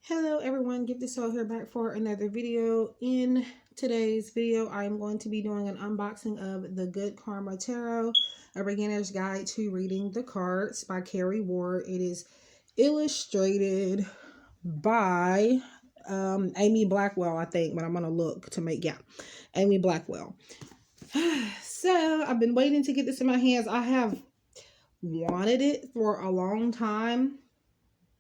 Hello everyone, Give This Soul here back for another video. In today's video, I'm going to be doing an unboxing of the Good Karma Tarot, a beginner's guide to reading the cards by Kerry Ward. It is illustrated by Amy BlackWell, I think, but I'm going to look to make, Amy BlackWell. So I've been waiting to get this in my hands. I have wanted it for a long time.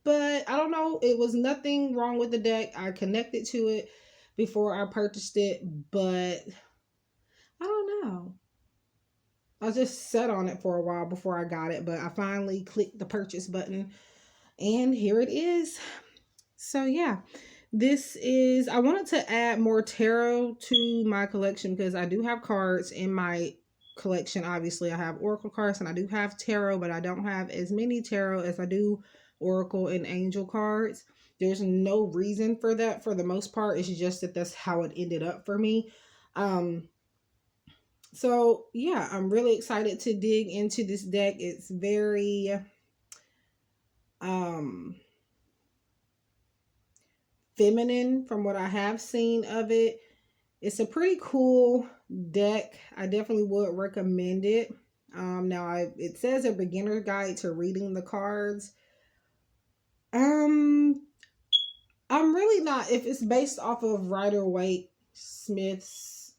But I don't know, it was nothing wrong with the deck. I connected to it before I purchased it, but I don't know. I just sat on it for a while before I got it, but I finally clicked the purchase button and here it is. So yeah, I wanted to add more tarot to my collection because I do have cards in my collection. Obviously, I have oracle cards and I do have tarot, but I don't have as many tarot as I do oracle and angel cards. There's no reason for that for the most part. It's just that that's how it ended up for me. So yeah, I'm really excited to dig into this deck. It's very feminine from what I have seen of it. It's a pretty cool deck. I definitely would recommend it. It says a beginner guide to reading the cards. I'm really not, if it's based off of Rider-Waite Smith's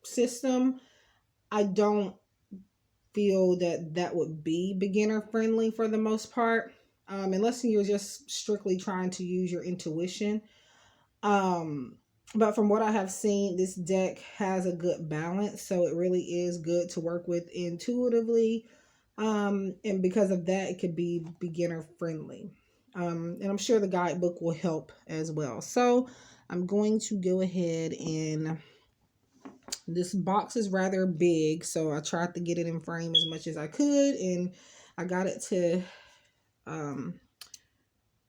system, I don't feel that would be beginner friendly for the most part, unless you're just strictly trying to use your intuition. But from what I have seen, this deck has a good balance, so it really is good to work with intuitively. And because of that, it could be beginner friendly. And I'm sure the guidebook will help as well. So I'm going to go ahead and this box is rather big, so I tried to get it in frame as much as I could, and I got it to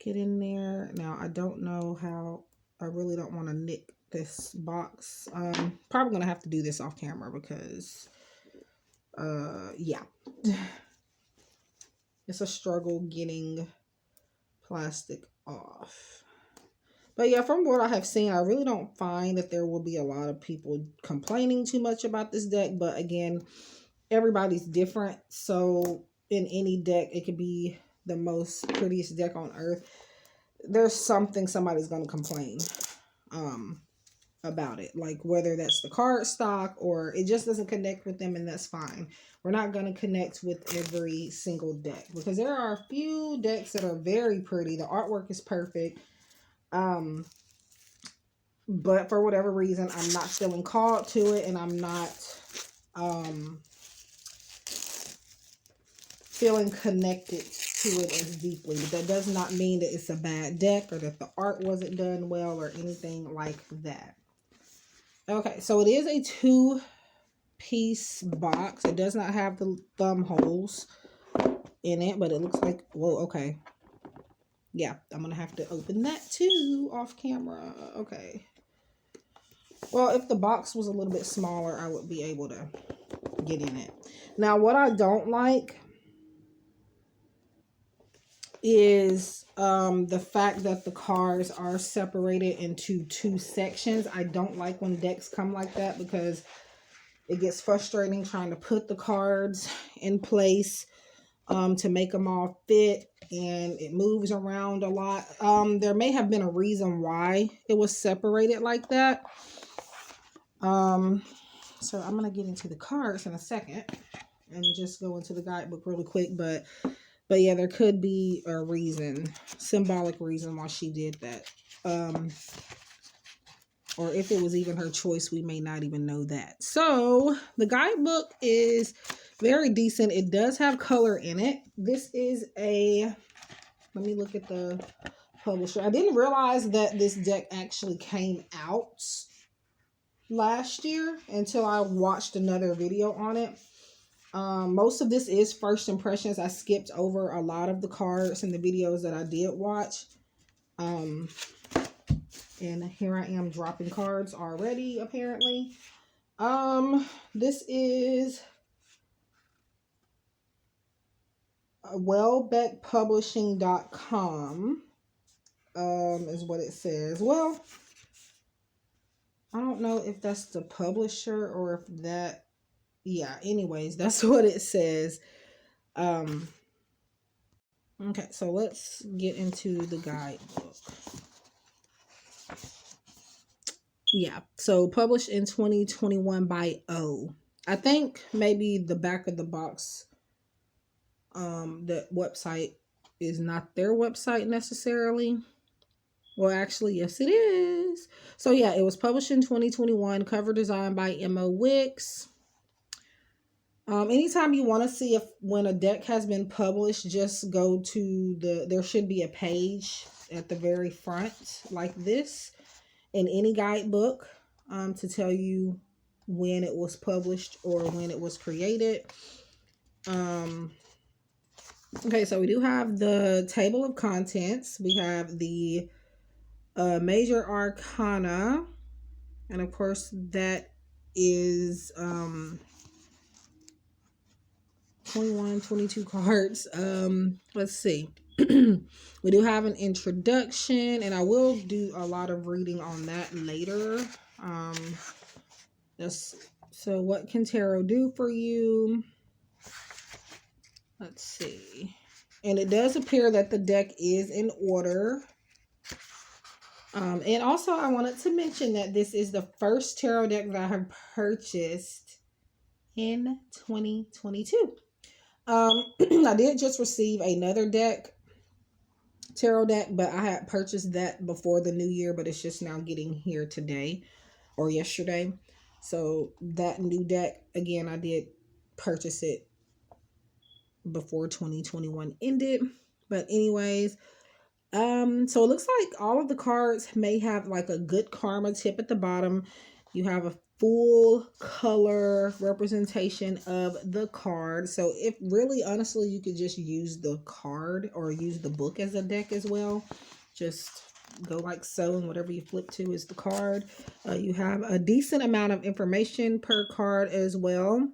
get in there. Now I don't know how, I really don't want to nick this box. Probably gonna have to do this off camera because yeah. It's a struggle getting plastic off. But yeah, from what I have seen, I really don't find that there will be a lot of people complaining too much about this deck. But again, everybody's different. So in any deck, it could be the most prettiest deck on earth. There's something somebody's going to complain about it. Like whether that's the card stock or it just doesn't connect with them, and that's fine. We're not going to connect with every single deck because there are a few decks that are very pretty. The artwork is perfect. But for whatever reason, I'm not feeling called to it, and I'm not feeling connected to it as deeply. But that does not mean that it's a bad deck or that the art wasn't done well or anything like that. Okay, so it is a 2-piece box. It does not have the thumb holes in it, but it looks like, whoa, okay. Yeah, I'm going to have to open that too off camera. Okay. Well, if the box was a little bit smaller, I would be able to get in it. Now, what I don't like is the fact that the cards are separated into 2 sections. I don't like when decks come like that because it gets frustrating trying to put the cards in place to make them all fit, and it moves around a lot. There may have been a reason why it was separated like that. So I'm gonna get into the cards in a second and just go into the guidebook really quick, but yeah, there could be a reason, symbolic reason why she did that. Or if it was even her choice, we may not even know that. So the guidebook is very decent. It does have color in it. This is let me look at the publisher. I didn't realize that this deck actually came out last year until I watched another video on it. Most of this is first impressions. I skipped over a lot of the cards in the videos that I did watch. And here I am dropping cards already, apparently. This is wellbeckpublishing.com is what it says. Well, I don't know if that's the publisher or if that, yeah, anyways, that's what it says. Okay, so let's get into the guidebook. Yeah, so published in 2021 by O. I think maybe the back of the box, the website is not their website necessarily. Well, actually, yes, it is. So yeah, it was published in 2021. Cover design by Emma Wicks. Anytime you want to see if when a deck has been published, just go to there should be a page at the very front like this in any guidebook to tell you when it was published or when it was created. Okay, so we do have the table of contents. We have the major arcana, and of course that is 21, 22 cards. Let's see. We do have an introduction, and I will do a lot of reading on that later. So what can tarot do for you? Let's see. And it does appear that the deck is in order. And also I wanted to mention that this is the first tarot deck that I have purchased in 2022. I did just receive another tarot deck, but I had purchased that before the new year, but it's just now getting here today or yesterday. So that new deck, again, I did purchase it before 2021 ended. But anyways, so it looks like all of the cards may have like a good karma tip at the bottom. You have a full color representation of the card. So if really, honestly, you could just use the card or use the book as a deck as well. Just go like so, and whatever you flip to is the card. You have a decent amount of information per card as well.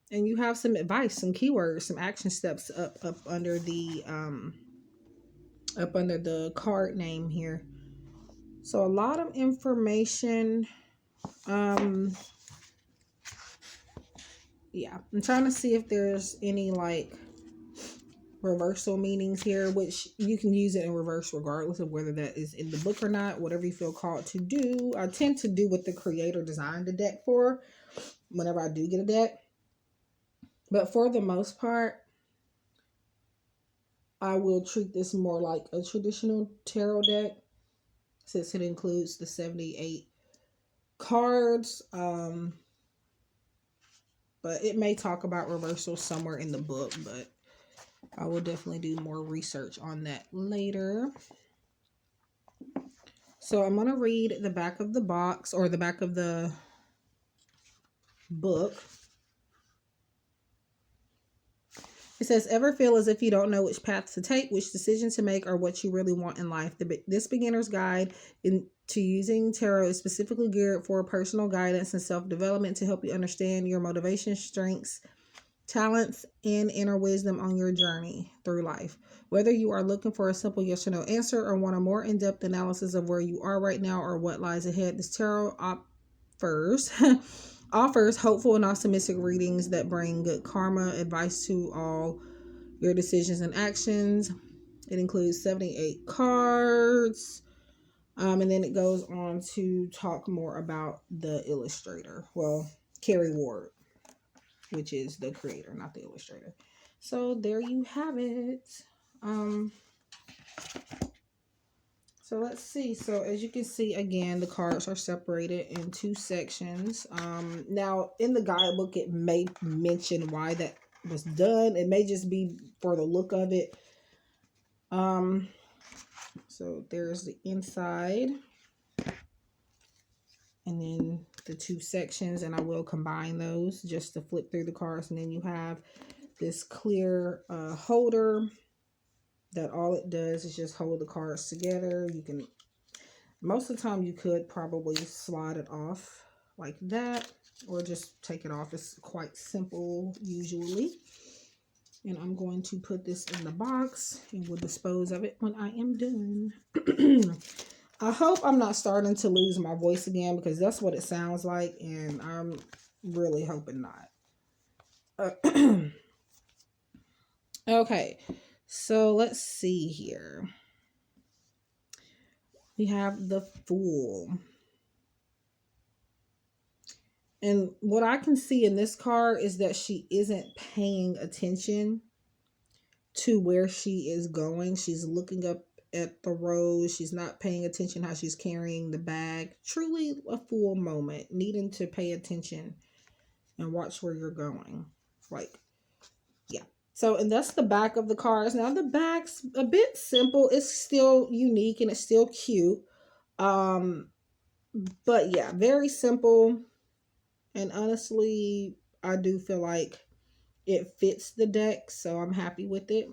And you have some advice, some keywords, some action steps up under the card name here. So a lot of information. Yeah, I'm trying to see if there's any like reversal meanings here, which you can use it in reverse regardless of whether that is in the book or not, whatever you feel called to do. I tend to do what the creator designed the deck for whenever I do get a deck. But for the most part, I will treat this more like a traditional tarot deck since it includes the 78 cards. But it may talk about reversals somewhere in the book, but I will definitely do more research on that later. So I'm going to read the back of the box or the back of the book. It says, ever feel as if you don't know which path to take, which decision to make, or what you really want in life? This beginner's guide into using tarot is specifically geared for personal guidance and self-development to help you understand your motivations, strengths, talents, and inner wisdom on your journey through life. Whether you are looking for a simple yes or no answer or want a more in-depth analysis of where you are right now or what lies ahead, this tarot offers hopeful and optimistic readings that bring good karma, advice to all your decisions and actions. It includes 78 cards. And then it goes on to talk more about the illustrator. Well, Kerry Ward, which is the creator, not the illustrator. So there you have it. So let's see. So as you can see, again, the cards are separated in two sections. Now in the guidebook, it may mention why that was done. It may just be for the look of it. So there's the inside and then the two sections, and I will combine those just to flip through the cards. And then you have this clear holder that all it does is just hold the cards together. You can, most of the time you could probably slide it off like that or just take it off. It's quite simple usually. And I'm going to put this in the box and we'll dispose of it when I am done. I hope I'm not starting to lose my voice again, because that's what it sounds like, and I'm really hoping not. Okay, so let's see here. We have the Fool. And what I can see in this card is that she isn't paying attention to where she is going. She's looking up at the road. She's not paying attention how she's carrying the bag. Truly a fool moment, needing to pay attention and watch where you're going. Like, yeah. So, and that's the back of the cards. Now the back's a bit simple. It's still unique and it's still cute. But yeah, very simple. And honestly, I do feel like it fits the deck, so I'm happy with it.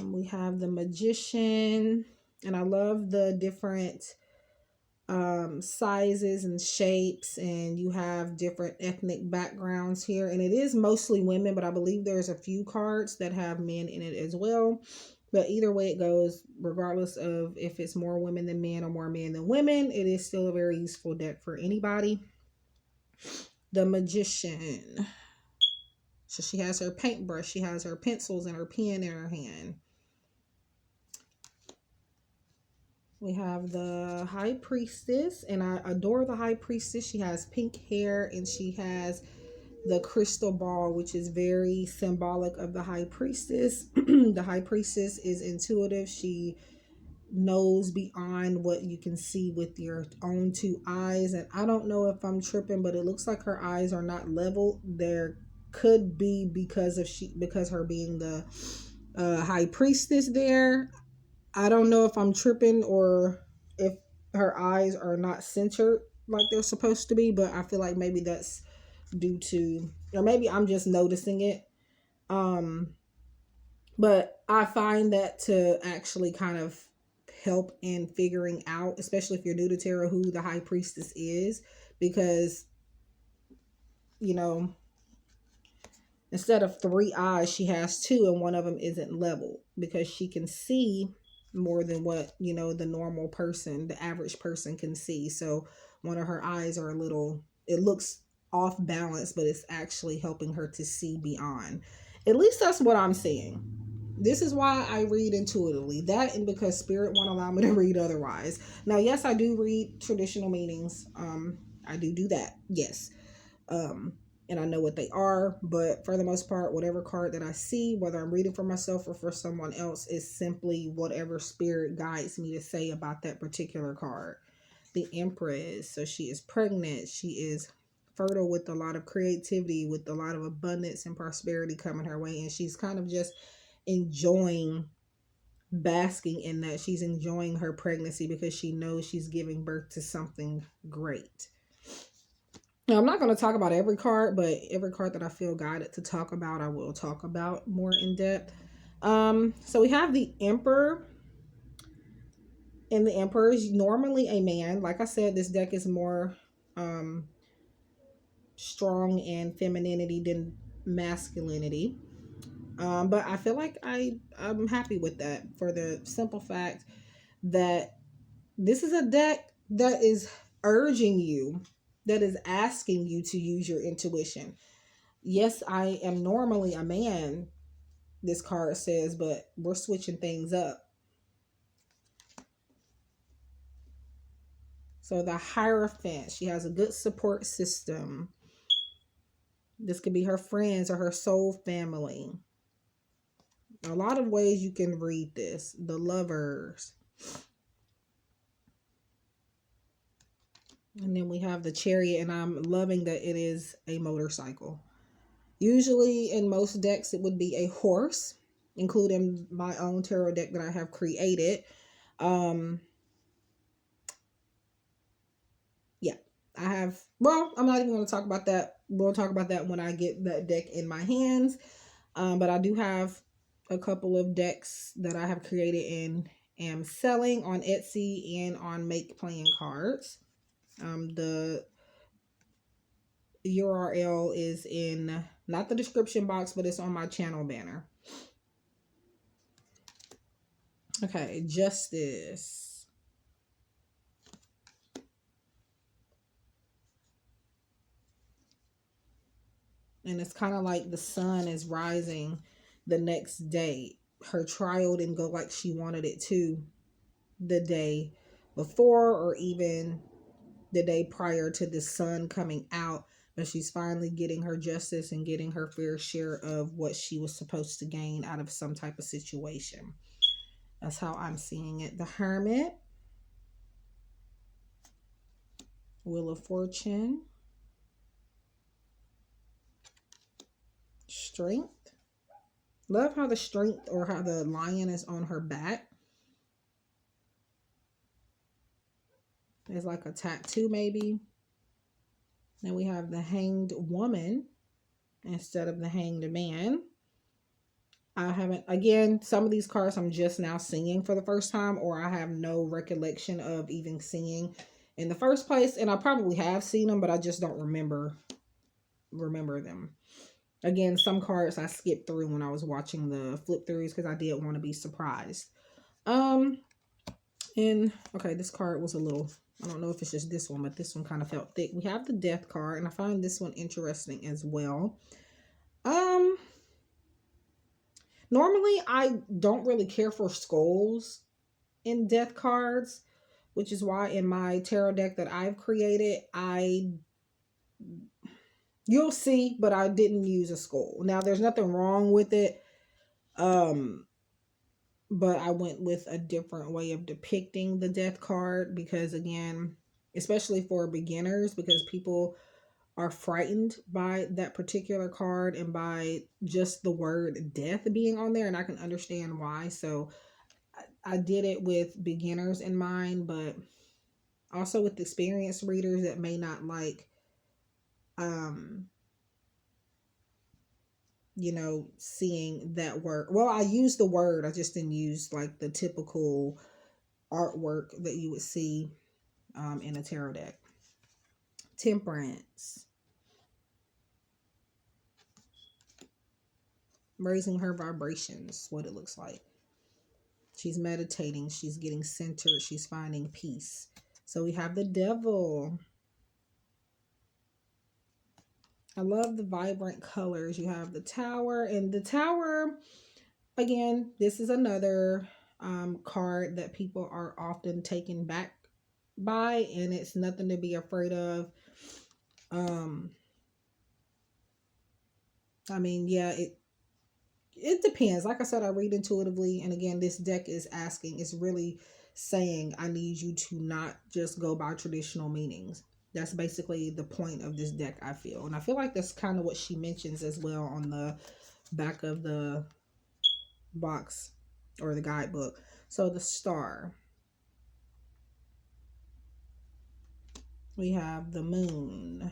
We have the Magician, and I love the different sizes and shapes, and you have different ethnic backgrounds here, and it is mostly women, but I believe there's a few cards that have men in it as well. But either way it goes, regardless of if it's more women than men or more men than women, it is still a very useful deck for anybody. The Magician. So she has her paintbrush, she has her pencils and her pen in her hand. We have the High Priestess, and I adore the High Priestess. She has pink hair and she has the crystal ball, which is very symbolic of the High Priestess. The High Priestess is intuitive. She knows beyond what you can see with your own two eyes. And I don't know if I'm tripping, but it looks like her eyes are not level. There could be because her being the High Priestess there. I don't know if I'm tripping or if her eyes are not centered like they're supposed to be, but I feel like maybe that's due to, or maybe I'm just noticing it. But I find that to actually kind of help in figuring out, especially if you're new to tarot, who the High Priestess is, because, you know, instead of 3 eyes, she has 2, and one of them isn't level because she can see more than what, you know, the normal person, the average person can see. So one of her eyes are a little, it looks off balance, but it's actually helping her to see beyond. At least that's what I'm seeing. This is why I read intuitively. That, and because Spirit won't allow me to read otherwise. Now, yes, I do read traditional meanings. I do that. Yes. And I know what they are, but for the most part, whatever card that I see, whether I'm reading for myself or for someone else, is simply whatever Spirit guides me to say about that particular card. The Empress. So she is pregnant. She is fertile with a lot of creativity, with a lot of abundance and prosperity coming her way. And she's kind of just enjoying, basking in that. She's enjoying her pregnancy because she knows she's giving birth to something great. Now, I'm not going to talk about every card, but every card that I feel guided to talk about, I will talk about more in depth. So we have the Emperor. And the Emperor is normally a man. Like I said, this deck is more strong in femininity than masculinity. But I feel like I'm happy with that for the simple fact that this is a deck that is urging you, that is asking you to use your intuition. Yes, I am normally a man, this card says, but we're switching things up. So the Hierophant, she has a good support system. This could be her friends or her soul family. A lot of ways you can read this. The Lovers. And then we have the Chariot, and I'm loving that it is a motorcycle. Usually in most decks it would be a horse, including my own tarot deck that I have created. Yeah, I have, well, I'm not even going to talk about that. We'll talk about that when I get that deck in my hands. But I do have a couple of decks that I have created and am selling on Etsy and on Make Playing Cards. The URL is in Not the description box, but it's on my channel banner. Okay, Justice. And it's kind of like the sun is rising the next day. Her trial didn't go like she wanted it to the day before, or even the day prior to the sun coming out. But she's finally getting her justice and getting her fair share of what she was supposed to gain out of some type of situation. That's how I'm seeing it. The Hermit. Wheel of Fortune. Strength. Love how the strength, or how the lion is on her back. It's like a tattoo maybe. Then we have the Hanged Woman instead of the Hanged Man. I haven't, again, some of these cards I'm just now seeing for the first time, or I have no recollection of even seeing in the first place. And I probably have seen them, but I just don't remember them. Again, some cards I skipped through when I was watching the flip throughs because I did want to be surprised. And okay, this card was a little, I don't know if it's just this one, but this one kind of felt thick. We have the Death card, and I find this one interesting as well. Normally I don't really care for skulls in Death cards, which is why in my tarot deck that I've created, you'll see, but I didn't use a skull. Now there's nothing wrong with it. But I went with a different way of depicting the Death card because, again, especially for beginners, because people are frightened by that particular card and by just the word death being on there, and I can understand why. So I did it with beginners in mind, but also with experienced readers that may not like, you know, seeing that word. Well, I used the word, I just didn't use like the typical artwork that you would see in a tarot deck. Temperance. Raising her vibrations, what it looks like. She's meditating, she's getting centered, she's finding peace. So we have the Devil. I love the vibrant colors. You have the Tower, and the Tower, again, this is another card that people are often taken back by, and it's nothing to be afraid of. I mean, yeah, it depends. Like I said, I read intuitively, and again, this deck is asking, it's really saying, I need you to not just go by traditional meanings. That's basically the point of this deck, I feel. And I feel like that's kind of what she mentions as well on the back of the box or the guidebook. So the Star. We have the Moon.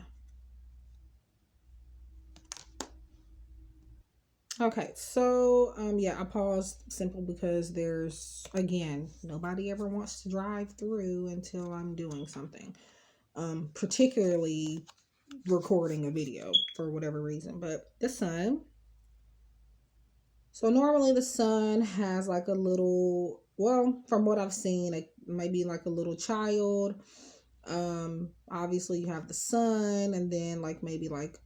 Okay, so yeah, I paused simple because there's, again, nobody ever wants to drive through until I'm doing something. Particularly recording a video for whatever reason. But the Sun. So normally the Sun has like a little, well, from what I've seen, it might be like a little child. Obviously you have the Sun, and then like maybe like,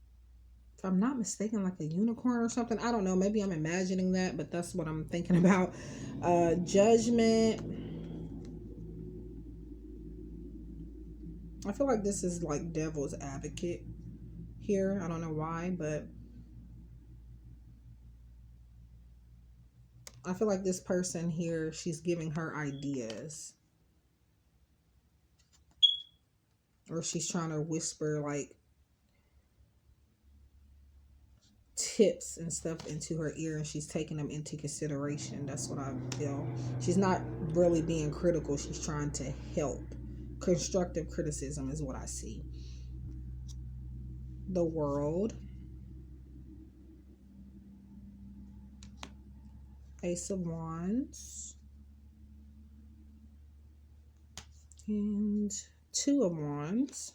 if I'm not mistaken, like a unicorn or something. I don't know, maybe I'm imagining that, but that's what I'm thinking about. Judgment. I feel like this is like Devil's Advocate here. I don't know why, but I feel like this person here, she's giving her ideas, or she's trying to whisper like tips and stuff into her ear, and she's taking them into consideration. That's what I feel. She's not really being critical. She's trying to help. Constructive criticism is what I see. The World. Ace of Wands. And Two of Wands.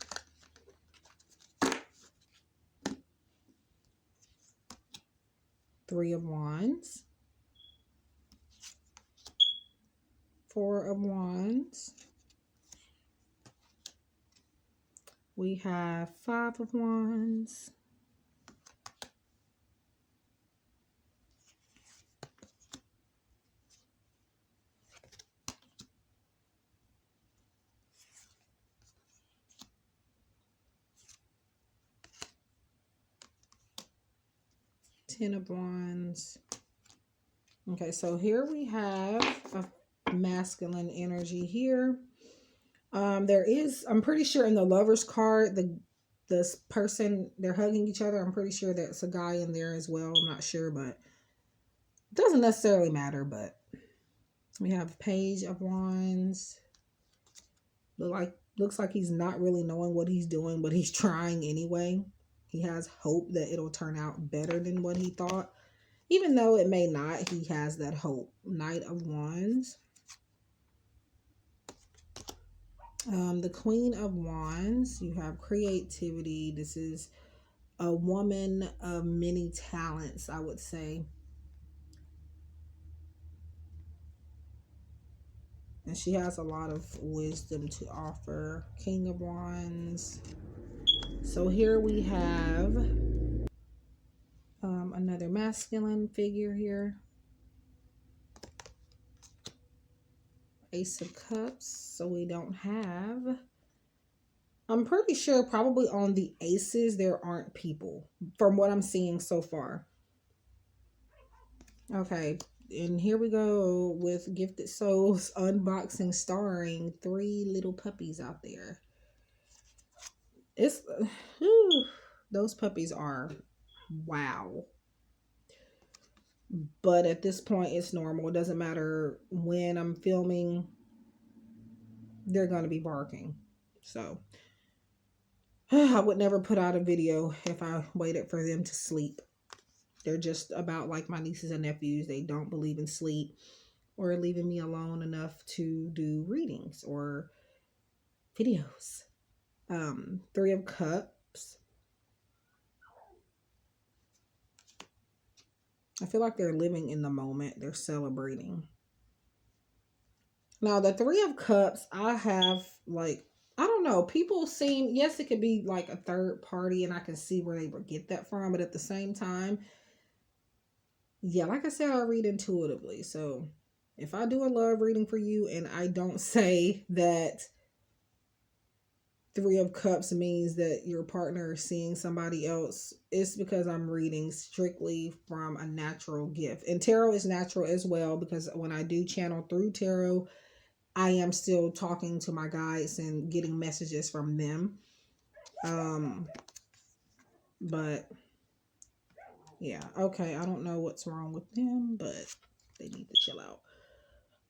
Three of Wands. Four of Wands. We have Five of Wands. Ten of Wands. Okay, so here we have a masculine energy here. There is, I'm pretty sure in the Lover's card, this person, they're hugging each other. I'm pretty sure there's a guy in there as well. I'm not sure, but it doesn't necessarily matter. But we have Page of Wands. Looks like he's not really knowing what he's doing, but he's trying anyway. He has hope that it'll turn out better than what he thought. Even though it may not, he has that hope. Knight of Wands. The Queen of Wands. You have creativity. This is a woman of many talents, I would say. And she has a lot of wisdom to offer. King of Wands. So here we have another masculine figure here. Ace of Cups. So we don't have... I'm pretty sure probably on the aces there aren't people from what I'm seeing so far. Okay, and here we go with Gifted Souls unboxing starring three little puppies out there. It's those puppies are wow. But at this point it's normal. It doesn't matter when I'm filming, they're going to be barking. So I would never put out a video if I waited for them to sleep. They're just about like my nieces and nephews. They don't believe in sleep or leaving me alone enough to do readings or videos. Three of Cups. I feel like they're living in the moment. They're celebrating. Now, the Three of Cups, I have like, I don't know. People seem, yes, it could be like a third party and I can see where they would get that from. But at the same time, yeah, like I said, I read intuitively. So if I do a love reading for you and I don't say that Three of Cups means that your partner is seeing somebody else, it's because I'm reading strictly from a natural gift. And tarot is natural as well, because when I do channel through tarot, I am still talking to my guides and getting messages from them. But yeah, okay, I don't know what's wrong with them, but they need to chill out.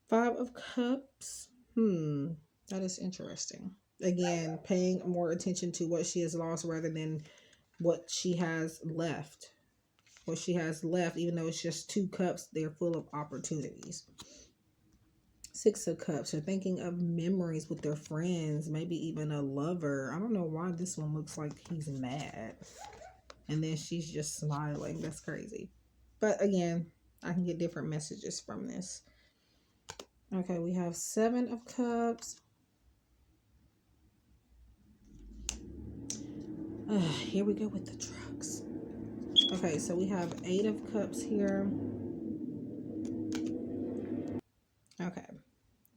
Five of Cups. That is interesting. Again, paying more attention to what she has lost rather than what she has left. What she has left, even though it's just two cups, they're full of opportunities. Six of Cups. They're thinking of memories with their friends, maybe even a lover. I don't know why this one looks like he's mad. And then she's just smiling. That's crazy. But again, I can get different messages from this. Okay, we have Seven of Cups. Here we go with the trucks. Okay, so we have Eight of Cups here. Okay.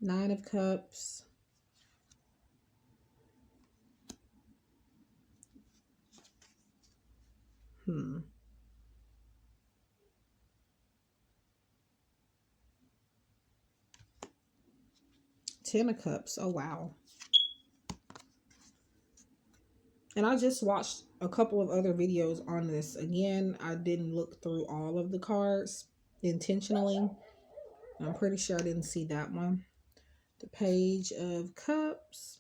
Nine of Cups. Ten of Cups. Oh, wow. And I just watched a couple of other videos on this. Again, I didn't look through all of the cards intentionally. I'm pretty sure I didn't see that one. The Page of Cups.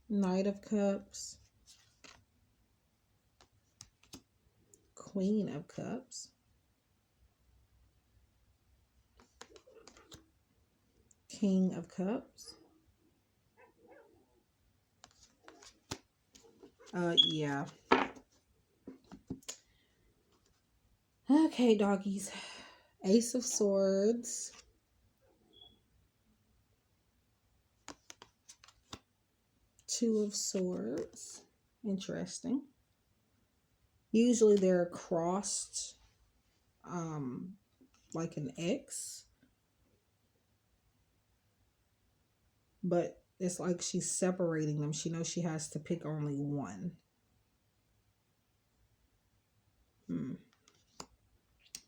Knight of Cups. Queen of Cups. King of Cups. Yeah. Okay, doggies. Ace of Swords. Two of Swords. Interesting. Usually they're crossed, like an X. But it's like she's separating them. She knows she has to pick only one.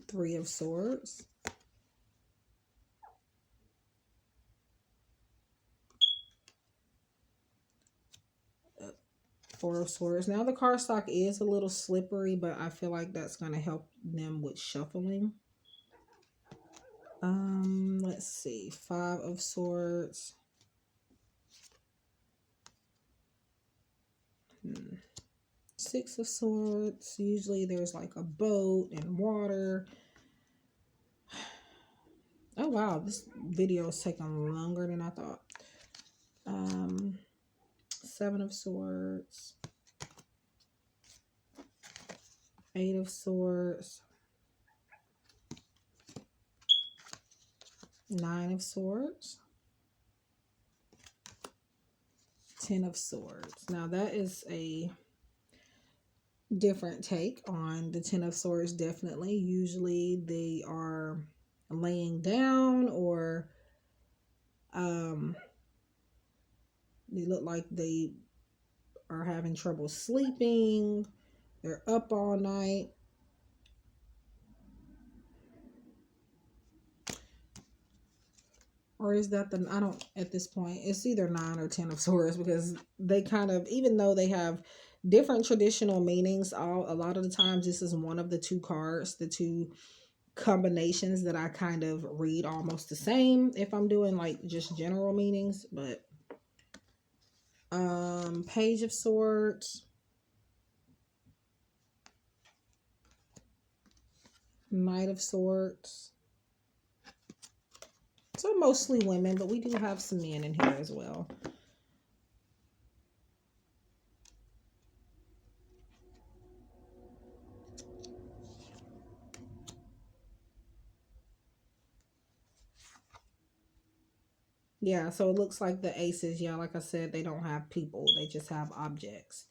Three of Swords. Four of Swords. Now the cardstock is a little slippery, but I feel like that's going to help them with shuffling. Let's see. Five of Swords. Six of Swords. Usually there's like a boat and water. Oh wow, this video is taking longer than I thought. Seven of Swords. Eight of Swords. Nine of Swords. Ten of Swords. Now that is a different take on the Ten of Swords, definitely. Usually they are laying down, or they look like they are having trouble sleeping. They're up all night. Or is that the, I don't, at this point, it's either 9 or 10 of Swords, because they kind of, even though they have different traditional meanings, a lot of the times this is one of the two cards, the two combinations that I kind of read almost the same if I'm doing like just general meanings. But Page of Swords, Knight of Swords. So mostly women, but we do have some men in here as well. Yeah, so it looks like the aces, yeah, like I said, they don't have people. They just have objects.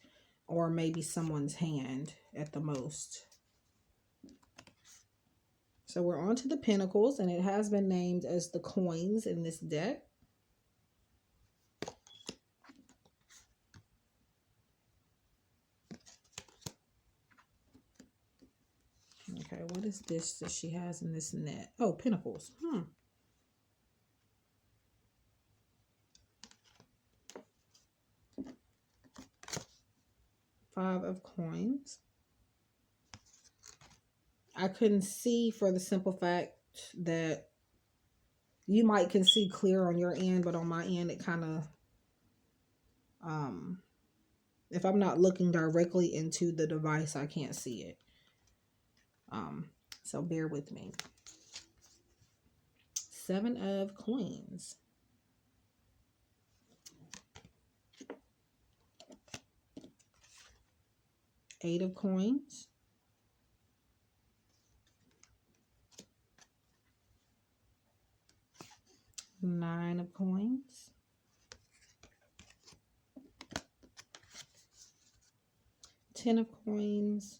Or maybe someone's hand at the most. So we're on to the Pinnacles, and it has been named as the coins in this deck. Okay, what is this that she has in this net? Oh, Pinnacles. Five of Coins. I couldn't see for the simple fact that you might can see clear on your end, but on my end it kind of, if I'm not looking directly into the device, I can't see it. So bear with me. Seven of Coins. Eight of Coins. Nine of Coins. 10 of Coins.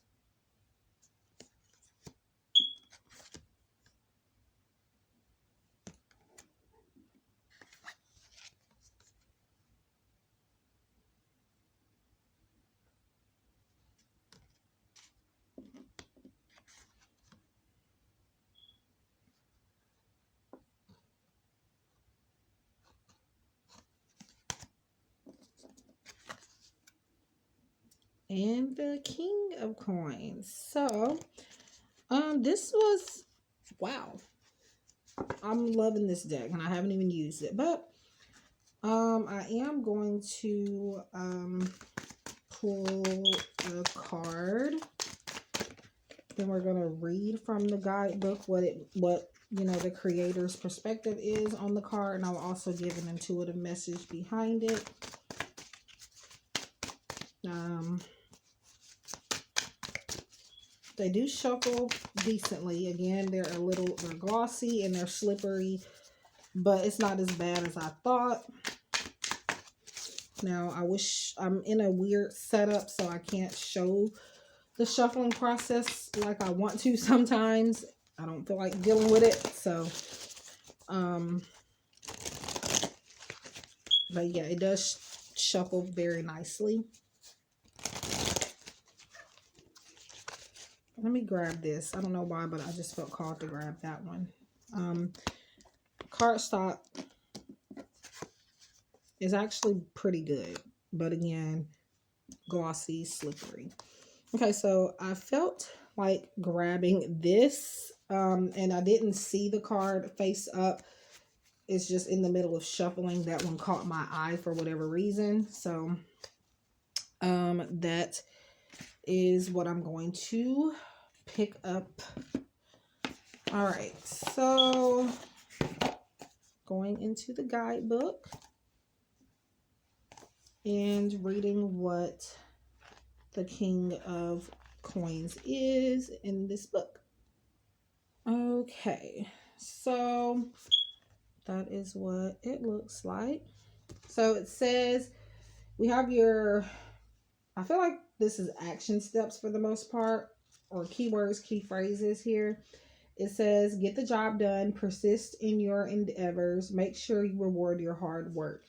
And the King of Coins. So, this was, wow. I'm loving this deck, and I haven't even used it. But, I am going to, pull a card. Then we're going to read from the guidebook what you know, the creator's perspective is on the card. And I'll also give an intuitive message behind it. They do shuffle decently. Again, they're glossy and they're slippery, but it's not as bad as I thought. Now, I wish I'm in a weird setup, so I can't show the shuffling process like I want to sometimes. I don't feel like dealing with it. So, but yeah, it does shuffle very nicely. Let me grab this. I don't know why, but I just felt called to grab that one. Cardstock is actually pretty good, but again, glossy, slippery. Okay, so I felt like grabbing this, and I didn't see the card face up. It's just in the middle of shuffling. That one caught my eye for whatever reason. So that is what I'm going to pick up. All right, so going into the guidebook and reading what the King of Coins is in this book. Okay, so that is what it looks like. So it says we have your, I feel like this is action steps for the most part, or keywords, key phrases here. It says, get the job done, persist in your endeavors, make sure you reward your hard work.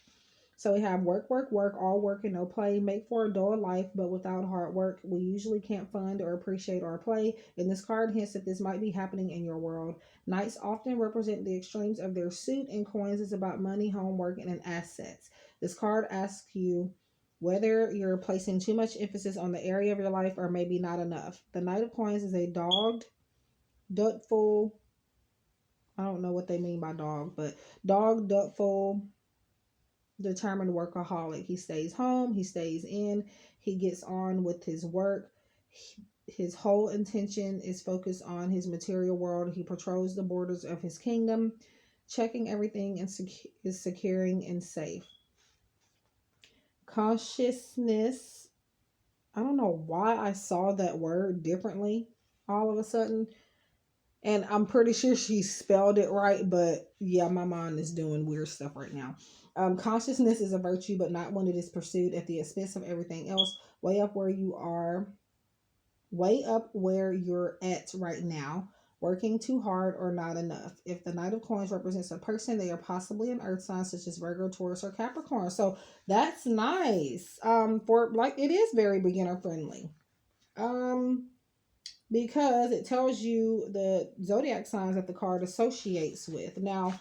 So we have work, work, work, all work and no play. Make for a dull life, but without hard work, we usually can't fund or appreciate our play. And this card hints that this might be happening in your world. Knights often represent the extremes of their suit, and coins is about money, homework, and assets. This card asks you whether you're placing too much emphasis on the area of your life or maybe not enough. The Knight of Coins is a duckful. I don't know what they mean by dog, but duckful, determined workaholic. He stays home, he stays in, he gets on with his work. His whole intention is focused on his material world. He patrols the borders of his kingdom, checking everything and is securing and safe. Cautiousness. I don't know why I saw that word differently all of a sudden. And I'm pretty sure she spelled it right, but yeah, my mind is doing weird stuff right now. Consciousness is a virtue, but not when it is pursued at the expense of everything else. Way up where you're at right now. Working too hard or not enough. If the Knight of Coins represents a person, they are possibly an earth sign such as Virgo, Taurus, or Capricorn. So that's nice. For like, it is very beginner friendly. Because it tells you the zodiac signs that the card associates with. Now,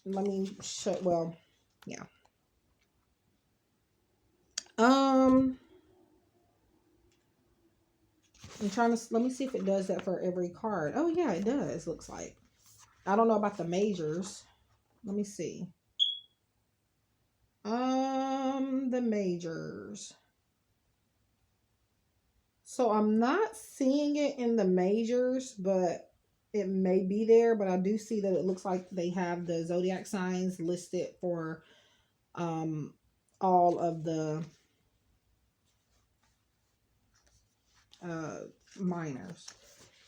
let me show, well, yeah. I'm trying to, let me see if it does that for every card. Oh yeah, it does, looks like. I don't know about the majors. Let me see. The majors. So I'm not seeing it in the majors, but it may be there. But I do see that it looks like they have the zodiac signs listed for all of the minors.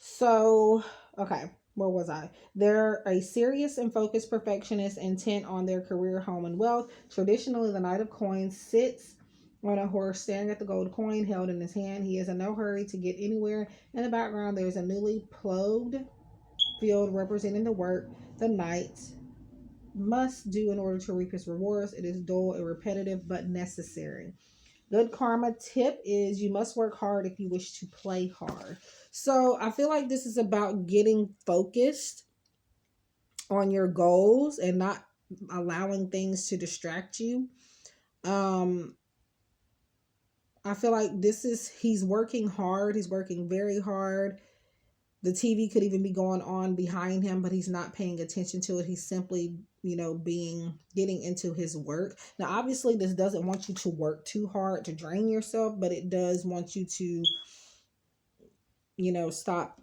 So, okay, where was I? They're a serious and focused perfectionist intent on their career, home, and wealth. Traditionally, the Knight of Coins sits on a horse staring at the gold coin held in his hand. He is in no hurry to get anywhere. In the background, there's a newly plowed field representing the work the knight must do in order to reap his rewards. It is dull and repetitive, but necessary. Good karma tip is you must work hard if you wish to play hard. So I feel like this is about getting focused on your goals and not allowing things to distract you. I feel like he's working hard. He's working very hard. The TV could even be going on behind him, but he's not paying attention to it. He's simply, getting into his work. Now, obviously, this doesn't want you to work too hard to drain yourself, but it does want you to, stop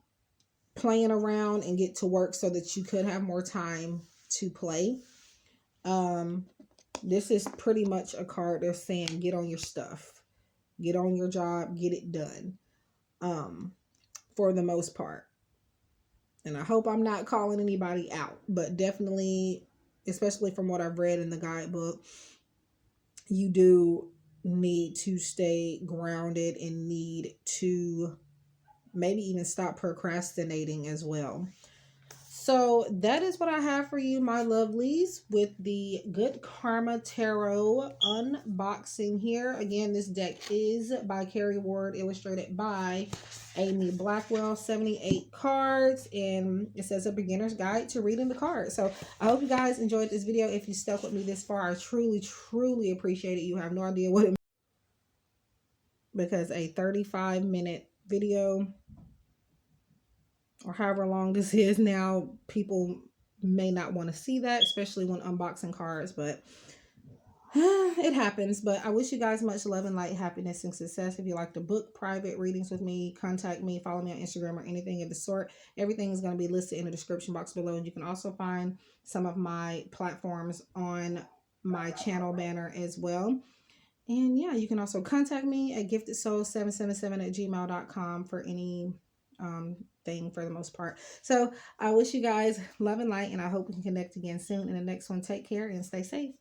playing around and get to work so that you could have more time to play. This is pretty much a card that's saying, get on your stuff, get on your job, get it done. for the most part. And I hope I'm not calling anybody out, but definitely, especially from what I've read in the guidebook, you do need to stay grounded and need to maybe even stop procrastinating as well. So that is what I have for you, my lovelies, with the Good Karma Tarot unboxing here. Again, this deck is by Kerry Ward, illustrated by Amy BlackWell, 78 cards, and it says a beginner's guide to reading the cards. So I hope you guys enjoyed this video. If you stuck with me this far, I truly, truly appreciate it. You have no idea what it means, because a 35-minute video, or however long this is now, people may not want to see that, especially when unboxing cards, but it happens. But I wish you guys much love and light, happiness, and success. If you like to book private readings with me, contact me, follow me on Instagram or anything of the sort. Everything is going to be listed in the description box below, and you can also find some of my platforms on my channel banner as well. And yeah, you can also contact me at giftedsoul777@gmail.com for any thing for the most part. So I wish you guys love and light, and I hope we can connect again soon in the next one. Take care and stay safe.